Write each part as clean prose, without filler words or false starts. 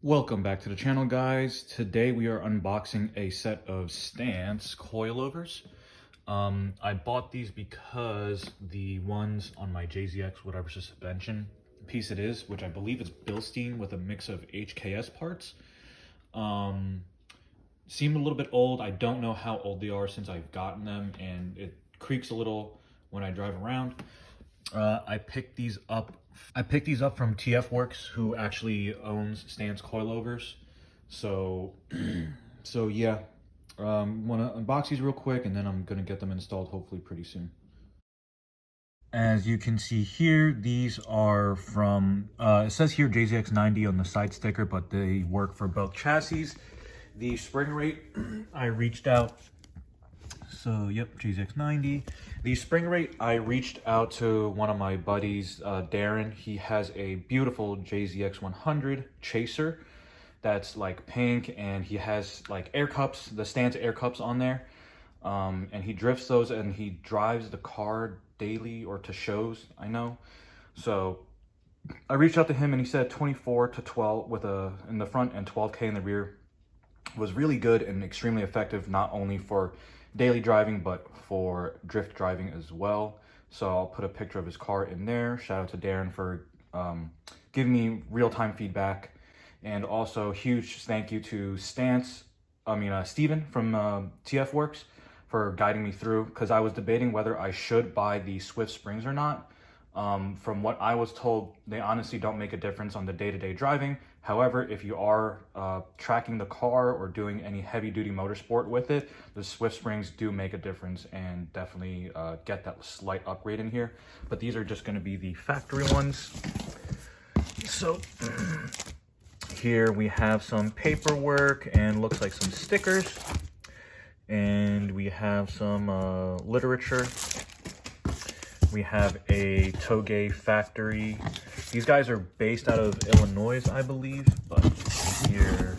Welcome back to the channel, guys. Today we are unboxing a set of stance coilovers. I bought these because the ones on my JZX whatever suspension piece it is, which I believe is Bilstein with a mix of HKS parts, seemed a little bit old. I don't know how old they are since I've gotten them, and it creaks a little when I drive around. I picked these up from TF Works, who actually owns Stance Coilovers. So yeah, want to unbox these real quick, and then I'm gonna get them installed hopefully pretty soon. As you can see here, these are from, it says here JZX90 on the side sticker, but they work for both chassis. The spring rate, I reached out. So yep, JZX90. The spring rate, I reached out to one of my buddies, Darren. He has a beautiful JZX100 Chaser that's like pink, and he has like air cups, the Stance air cups on there. And he drifts those, and he drives the car daily or to shows, I know. So I reached out to him, and he said 24 to 12 with in the front and 12K in the rear was really good and extremely effective, not only for daily driving but for drift driving as well. So I'll put a picture of his car in there. Shout out to Darren for giving me real-time feedback, and also huge thank you to Steven from TF Works for guiding me through, because I was debating whether I should buy the Swift springs or not. From what I was told, they honestly don't make a difference on the day-to-day driving. However, if you are tracking the car or doing any heavy-duty motorsport with it, the Swift springs do make a difference, and definitely get that slight upgrade in here. But these are just going to be the factory ones. So here we have some paperwork and looks like some stickers. And we have some literature. We have a Toge factory. These guys are based out of Illinois, I believe, but here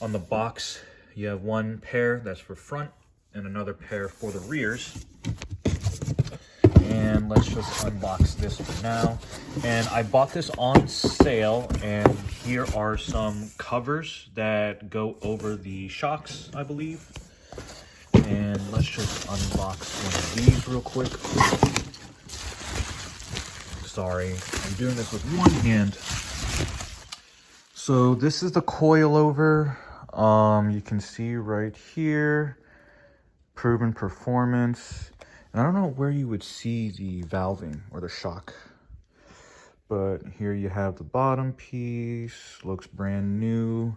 on the box, you have one pair that's for front and another pair for the rears. And let's just unbox this for now. And I bought this on sale, and here are some covers that go over the shocks, I believe. And let's just unbox one of these real quick. Sorry, I'm doing this with one hand. So this is the coilover. You can see right here, proven performance. And I don't know where you would see the valving or the shock, but here you have the bottom piece, looks brand new.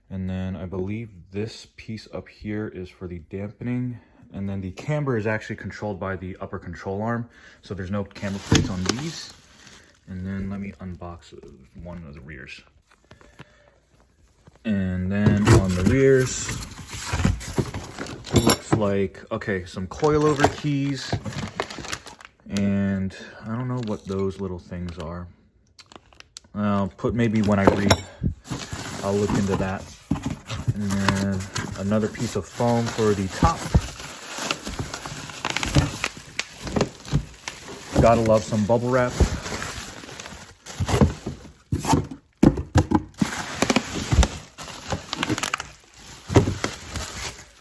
And then I believe this piece up here is for the dampening. And then the camber is actually controlled by the upper control arm, so there's no camber plates on these. And then let me unbox one of the rears. And then on the rears, looks like, okay, some coilover keys. And I don't know what those little things are. I'll put, maybe when I read, I'll look into that. And then another piece of foam for the top. Gotta love some bubble wrap.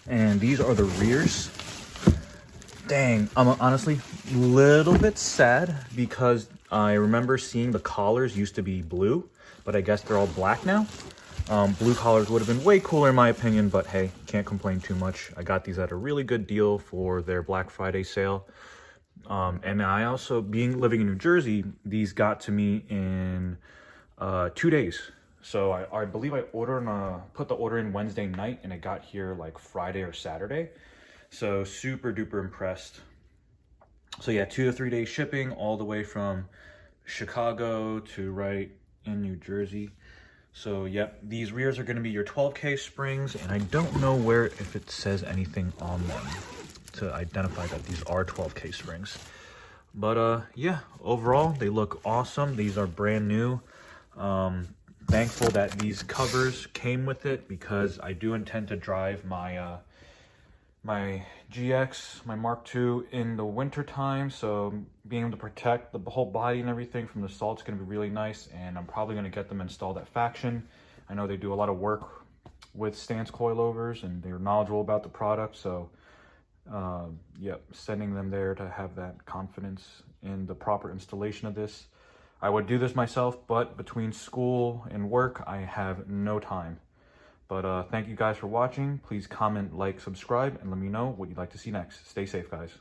And these are the rears. Dang, I'm honestly a little bit sad because I remember seeing the collars used to be blue, but I guess they're all black now. Blue collars would have been way cooler in my opinion, but hey, can't complain too much. I got these at a really good deal for their Black Friday sale. And I also, living in New Jersey, these got to me in 2 days. So I believe I put the order in Wednesday night, and it got here like Friday or Saturday. So super duper impressed. So yeah, 2 to 3 day shipping all the way from Chicago to right in New Jersey. So yep, these rears are going to be your 12K springs, and I don't know if it says anything on them to identify that these are 12K springs. But yeah, overall they look awesome. These are brand new. Thankful that these covers came with it, because I do intend to drive my my GX, my Mark II in the winter time, so being able to protect the whole body and everything from the salt is going to be really nice, and I'm probably going to get them installed at Faction. I know they do a lot of work with stance coilovers and they're knowledgeable about the product, so yep, sending them there to have that confidence in the proper installation of this. I would do this myself, but between school and work, I have no time. But thank you guys for watching. Please comment, like, subscribe, and let me know what you'd like to see next. Stay safe, guys.